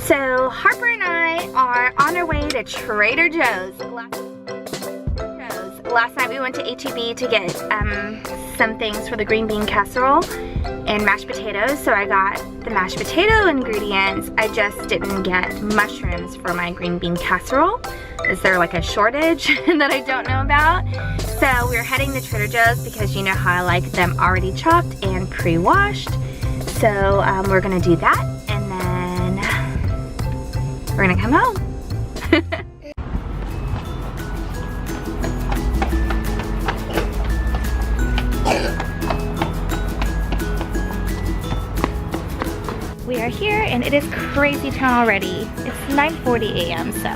So Harper and I are on our way to Trader Joe's. Last night we went to H-E-B to get some things for the green bean casserole and mashed potatoes. So I got the mashed potato ingredients. I just didn't get mushrooms for my green bean casserole. Is there like a shortage that I don't know about? So we're heading to Trader Joe's because you know how I like them already chopped and pre-washed. So we're gonna do that and then we're gonna come home. We are here and it is crazy town already. It's 9:40 a.m. so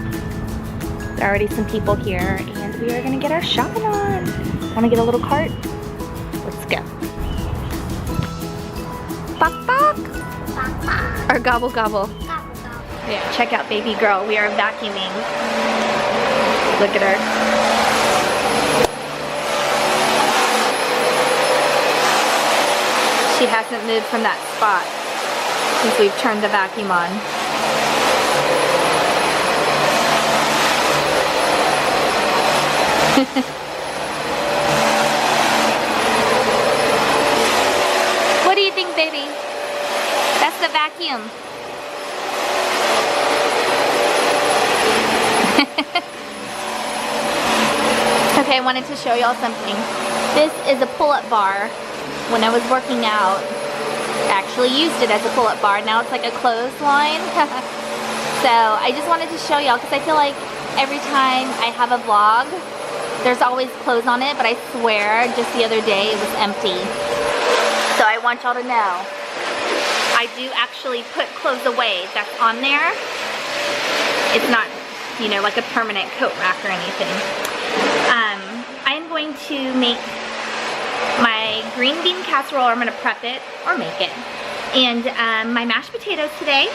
there are already some people here and we are gonna get our shopping on. Wanna get a little cart? Let's go. Bok bok? Bok bok. Or gobble gobble? Gobble gobble. Yeah, check out baby girl. We are vacuuming. Look at her. She hasn't moved from that spot since we've turned the vacuum on. What do you think, baby? That's the vacuum. Okay, I wanted to show y'all something. This is a pull-up bar. When I was working out, I actually used it as a pull-up bar. Now it's like a clothesline. So I just wanted to show y'all because I feel like every time I have a vlog, there's always clothes on it, but I swear just the other day it was empty. So I want y'all to know, I do actually put clothes away that's on there. It's not, you know, like a permanent coat rack or anything. I'm going to make my green bean casserole, or I'm gonna prep it or make it, and my mashed potatoes today,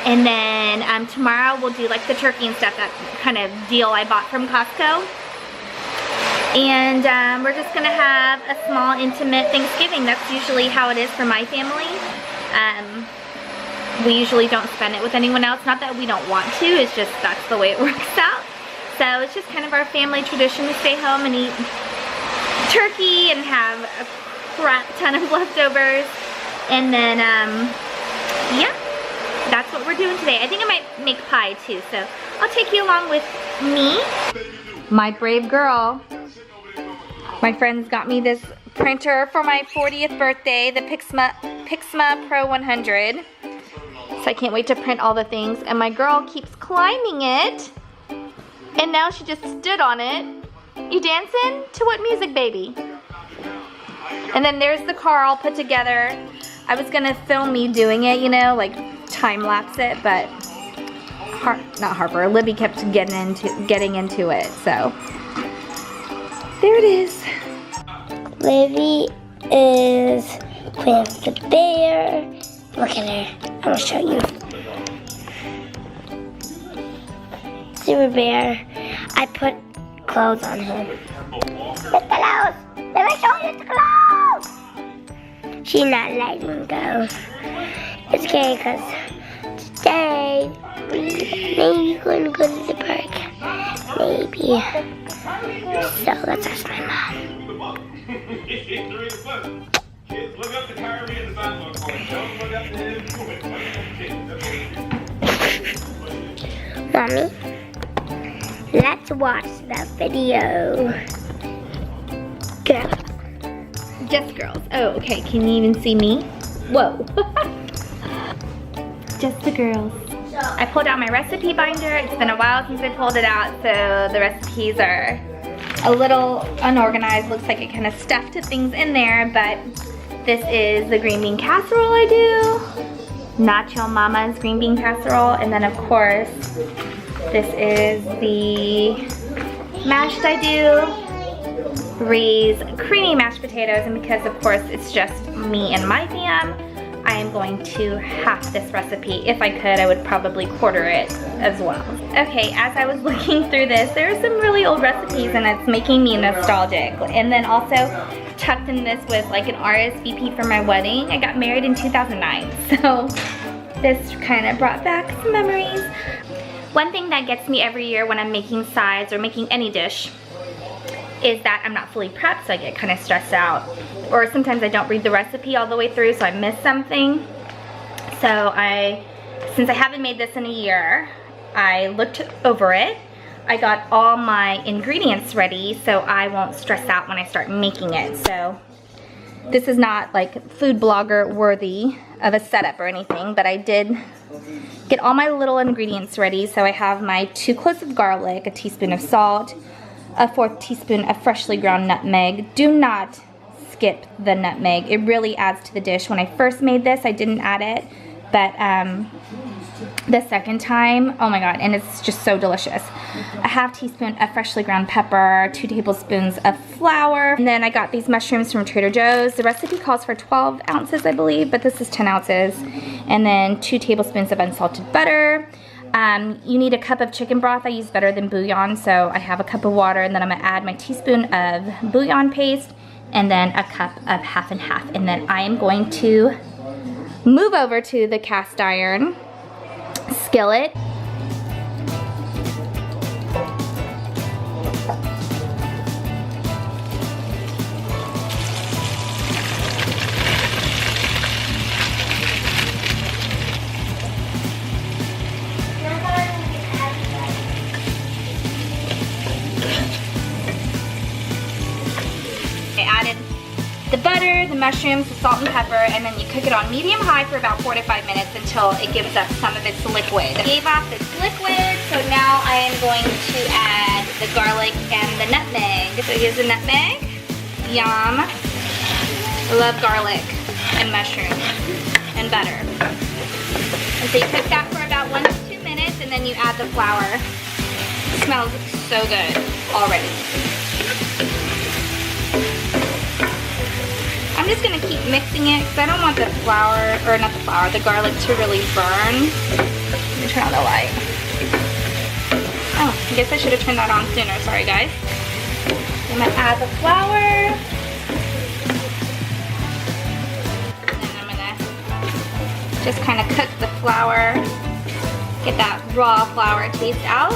and then tomorrow we'll do like the turkey and stuff, that kind of deal I bought from Costco, and we're just gonna have a small intimate Thanksgiving. That's usually how it is for my family. We usually don't spend it with anyone else, not that we don't want to, it's just that's the way it works out. So it's just kind of our family tradition to stay home and eat turkey and have a crap ton of leftovers, and then yeah, that's what we're doing today. I think I might make pie too, so I'll take you along with me. My brave girl. My friends got me this printer for my 40th birthday, the Pixma Pro 100. So I can't wait to print all the things, and my girl keeps climbing it, and now she just stood on it. You dancing? To what music, baby? And then there's the car all put together. I was gonna film me doing it, you know, like time lapse it, but not Harper, Libby kept getting into it, so there it is. Libby is with the bear. Look at her. I'm gonna show you. Super bear. I put clothes on him. The clothes! Let me show you the clothes! She's not letting me go. It's okay, because today maybe going to go to the park. Maybe. So let's ask my mom. Mommy? Let's watch the video. Girl. Just girls. Oh, okay. Can you even see me? Whoa. Just the girls. I pulled out my recipe binder. It's been a while since I pulled it out, so the recipes are a little unorganized. Looks like it kind of stuffed things in there, but this is the green bean casserole I do. Nacho Mama's green bean casserole, and then of course this is the mashed I do. Bree's creamy mashed potatoes, and because of course it's just me and my fam, I am going to half this recipe. If I could, I would probably quarter it as well. Okay, as I was looking through this, there are some really old recipes and it's making me nostalgic. And then also tucked in this was like an RSVP for my wedding. I got married in 2009, so this kind of brought back some memories. One thing that gets me every year when I'm making sides or making any dish is that I'm not fully prepped, so I get kind of stressed out. Or sometimes I don't read the recipe all the way through, so I miss something. So since I haven't made this in a year, I looked over it. I got all my ingredients ready so I won't stress out when I start making it. So this is not like food blogger worthy of a setup or anything, but I did get all my little ingredients ready. So I have my 2 cloves of garlic, a teaspoon of salt, a 1/4 teaspoon of freshly ground nutmeg. Do not skip the nutmeg. It really adds to the dish. When I first made this, I didn't add it, but the second time, oh my god, and it's just so delicious. A 1/2 teaspoon of freshly ground pepper, 2 tablespoons of flour, and then I got these mushrooms from Trader Joe's. The recipe calls for 12 ounces, I believe, but this is 10 ounces. And then 2 tablespoons of unsalted butter. You need a cup of chicken broth. I use better than bouillon, so I have a cup of water, and then I'm gonna add my teaspoon of bouillon paste, and then a cup of 1/2 and 1/2. And then I am going to move over to the cast iron skillet. I added the butter, the mushrooms, the salt and pepper, and then you cook it on medium-high for about 4 to 5 minutes until it gives up some of its liquid. It gave off its liquid, so now I am going to add the garlic and the nutmeg. So here's the nutmeg. Yum. I love garlic and mushrooms and butter. And so you cook that for about 1 to 2 minutes, and then you add the flour. It smells so good already. I'm just gonna keep mixing it because I don't want the flour, or not the flour, the garlic to really burn. Let me turn on the light. Oh, I guess I should have turned that on sooner. Sorry, guys. I'm gonna add the flour. And then I'm gonna just kind of cook the flour, get that raw flour taste out.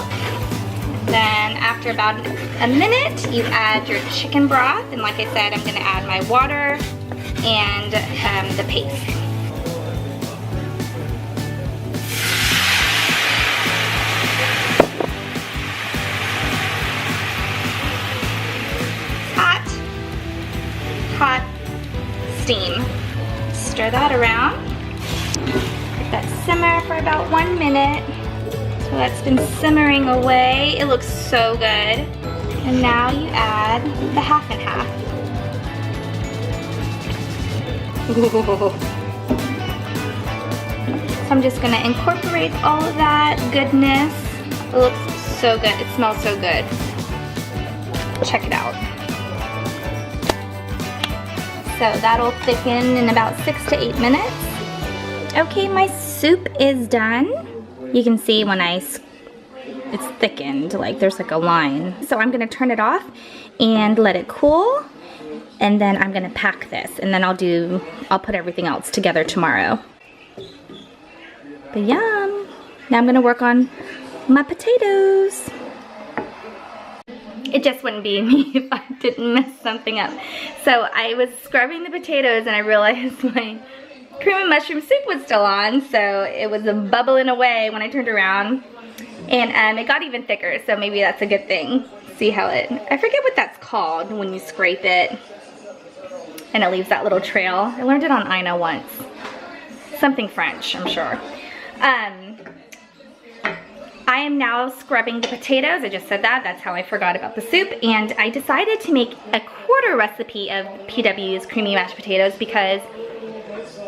Then after about a minute, you add your chicken broth, and like I said, I'm gonna add my water and the paste. Hot steam. Stir that around. Let that simmer for about 1 minute. So that's been simmering away. It looks so good. And now you add the 1/2 and 1/2. Ooh. So I'm just gonna incorporate all of that goodness. It looks so good. It smells so good. Check it out. So that'll thicken in about 6 to 8 minutes. Okay, my soup is done. You can see when it's thickened, like there's like a line. So I'm gonna turn it off and let it cool, and then I'm gonna pack this, and then I'll put everything else together tomorrow. But yum! Now I'm gonna work on my potatoes. It just wouldn't be me if I didn't mess something up. So I was scrubbing the potatoes and I realized my cream and mushroom soup was still on, so it was bubbling away when I turned around. And it got even thicker, so maybe that's a good thing. See how I forget what that's called when you scrape it and it leaves that little trail. I learned it on Ina once. Something French, I'm sure. I am now scrubbing the potatoes. I just said that. That's how I forgot about the soup. And I decided to make a quarter recipe of PW's creamy mashed potatoes because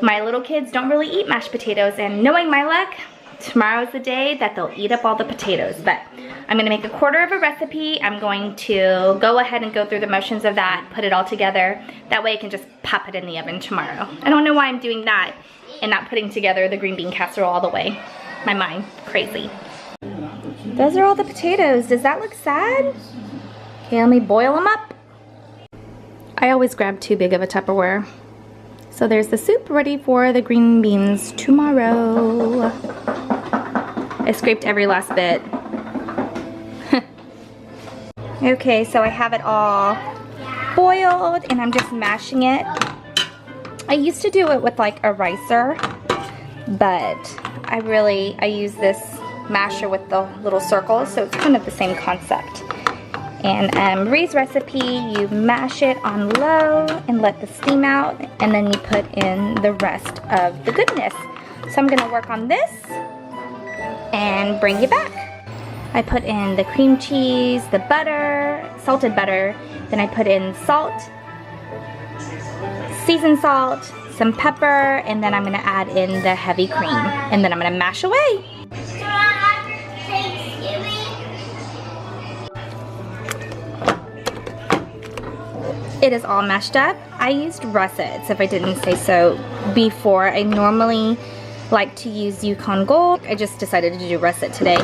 my little kids don't really eat mashed potatoes, and knowing my luck, tomorrow's the day that they'll eat up all the potatoes. But I'm gonna make a quarter of a recipe. I'm going to go ahead and go through the motions of that, put it all together. That way I can just pop it in the oven tomorrow. I don't know why I'm doing that and not putting together the green bean casserole all the way. My mind, crazy. Those are all the potatoes. Does that look sad? Okay, let me boil them up. I always grab too big of a Tupperware. So there's the soup ready for the green beans tomorrow. I scraped every last bit. Okay, so I have it all boiled and I'm just mashing it. I used to do it with like a ricer, but I use this masher with the little circles, so it's kind of the same concept. And Marie's recipe, you mash it on low and let the steam out, and then you put in the rest of the goodness. So I'm gonna work on this and bring you back. I put in the cream cheese, the butter, salted butter, then I put in salt, seasoned salt, some pepper, and then I'm gonna add in the heavy cream, and then I'm gonna mash away. It is all mashed up. I used russets, if I didn't say so before. I normally like to use Yukon Gold. I just decided to do russet today.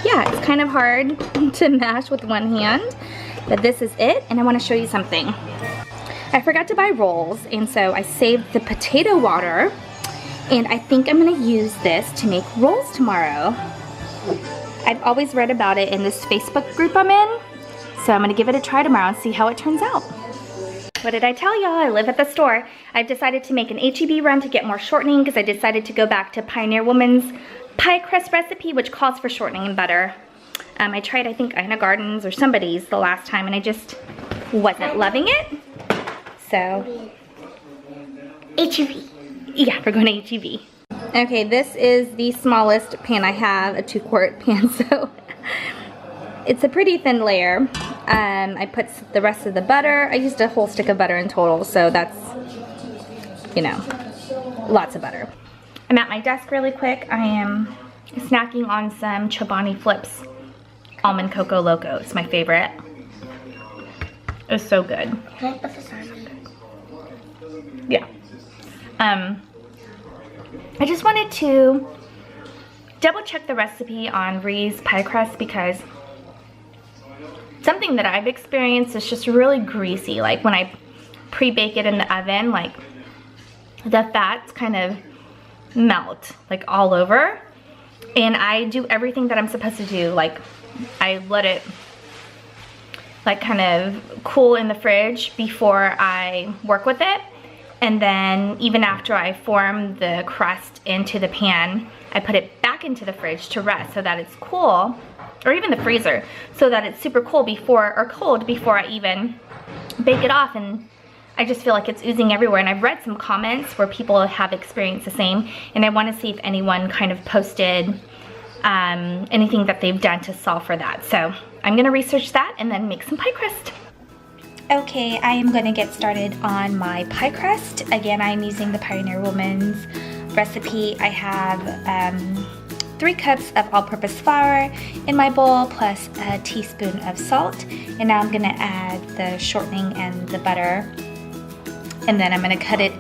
Yeah, it's kind of hard to mash with one hand, but this is it, and I want to show you something. I forgot to buy rolls, and so I saved the potato water, and I think I'm going to use this to make rolls tomorrow. I've always read about it in this Facebook group I'm in, so I'm going to give it a try tomorrow and see how it turns out. What did I tell y'all? I live at the store. I've decided to make an HEB run to get more shortening because I decided to go back to Pioneer Woman's pie crust recipe, which calls for shortening and butter. I tried, I think, Ina Gardens or somebody's the last time, and I just wasn't loving it. So, HEB. Yeah, we're going to HEB. Okay, this is the smallest pan I have, a 2-quart pan, so it's a pretty thin layer. I put the rest of the butter. I used a whole stick of butter in total, so that's, you know, lots of butter. I'm at my desk really quick. I am snacking on some Chobani Flips Almond Cocoa Loco. It's my favorite. It's so good. Can I put this on? Yeah. I just wanted to double check the recipe on Ree's pie crust because something that I've experienced is just really greasy. Like when I pre-bake it in the oven, like the fats kind of melt like all over, and I do everything that I'm supposed to do. Like I let it like kind of cool in the fridge before I work with it, and then even after I form the crust into the pan, I put it back into the fridge to rest so that it's cool, or even the freezer, so that it's super cool before, or cold before I even bake it off. And I just feel like it's oozing everywhere, and I've read some comments where people have experienced the same, and I want to see if anyone kind of posted anything that they've done to solve for that. So I'm gonna research that and then make some pie crust. Okay, I am gonna get started on my pie crust. Again, I'm using the Pioneer Woman's recipe. I have 3 cups of all-purpose flour in my bowl, plus a teaspoon of salt. And now I'm gonna add the shortening and the butter. And then I'm gonna cut it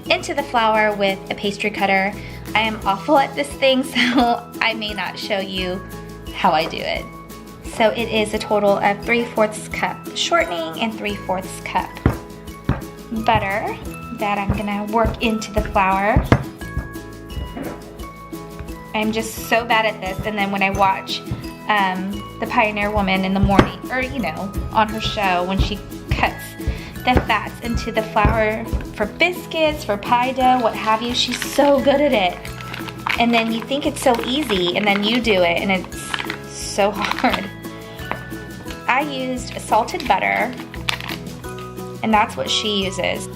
into the flour with a pastry cutter. I am awful at this thing, so I may not show you how I do it. So it is a total of 3/4 cup shortening and 3/4 cup butter that I'm gonna work into the flour. I'm just so bad at this, and then when I watch the Pioneer Woman in the morning, or you know, on her show, when she cuts the fats into the flour for biscuits, for pie dough, what have you, she's so good at it. And then you think it's so easy, and then you do it, and it's so hard. I used salted butter, and that's what she uses.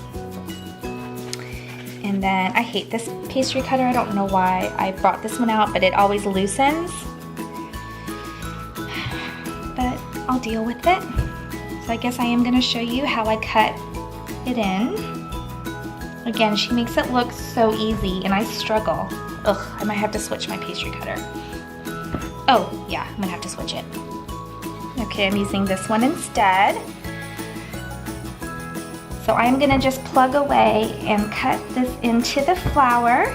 And then I hate this pastry cutter. I don't know why I brought this one out, but it always loosens. But I'll deal with it. So I guess I am gonna show you how I cut it in. Again, she makes it look so easy, and I struggle. Ugh, I might have to switch my pastry cutter. Oh, yeah, I'm gonna have to switch it. Okay, I'm using this one instead. So I'm gonna just plug away and cut this into the flour.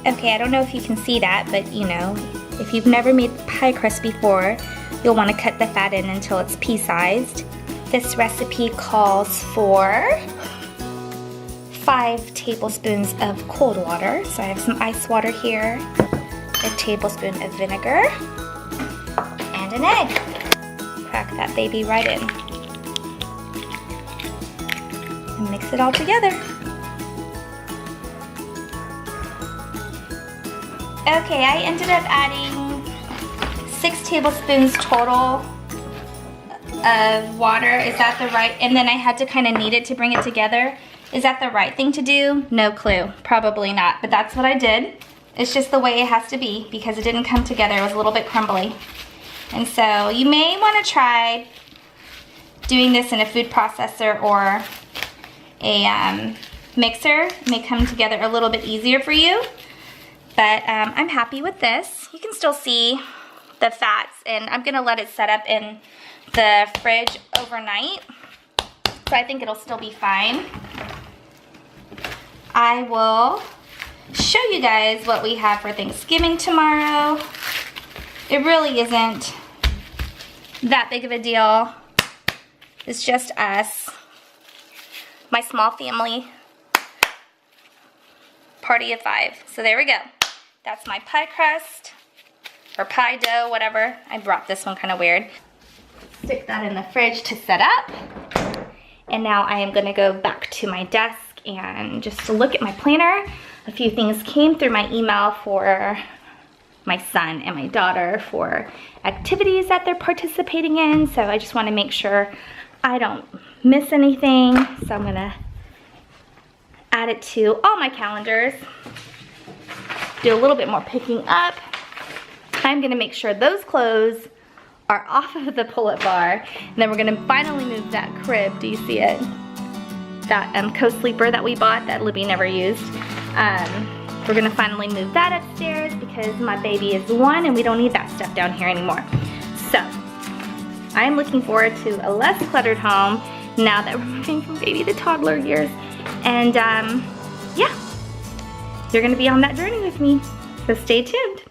Okay, I don't know if you can see that, but you know, if you've never made pie crust before, you'll wanna cut the fat in until it's pea-sized. This recipe calls for 5 tablespoons of cold water. So I have some ice water here, a tablespoon of vinegar, and an egg. Crack that baby right in. And mix it all together. Okay, I ended up adding 6 tablespoons total of water. Is that the right? And then I had to kind of knead it to bring it together. Is that the right thing to do? No clue. Probably not, but that's what I did. It's just the way it has to be because it didn't come together. It was a little bit crumbly. And so you may want to try doing this in a food processor or a mixer. It may come together a little bit easier for you. But I'm happy with this. You can still see the fats, and I'm gonna let it set up in the fridge overnight. So I think it'll still be fine. I will show you guys what we have for Thanksgiving tomorrow. It really isn't that big of a deal. It's just us, my small family, party of 5. So there we go. That's my pie crust, or pie dough, whatever. I brought this one kind of weird. Stick that in the fridge to set up. And now I am gonna go back to my desk and just to look at my planner. A few things came through my email for my son and my daughter for activities that they're participating in. So I just wanna make sure I don't miss anything. So I'm gonna add it to all my calendars. Do a little bit more picking up. I'm gonna make sure those clothes are off of the pull-up bar. And then we're gonna finally move that crib. Do you see it? That co-sleeper that we bought that Libby never used. We're gonna finally move that upstairs because my baby is 1 and we don't need that stuff down here anymore. So, I'm looking forward to a less cluttered home now that we're moving from baby to toddler years. And yeah, you're gonna be on that journey with me, so stay tuned.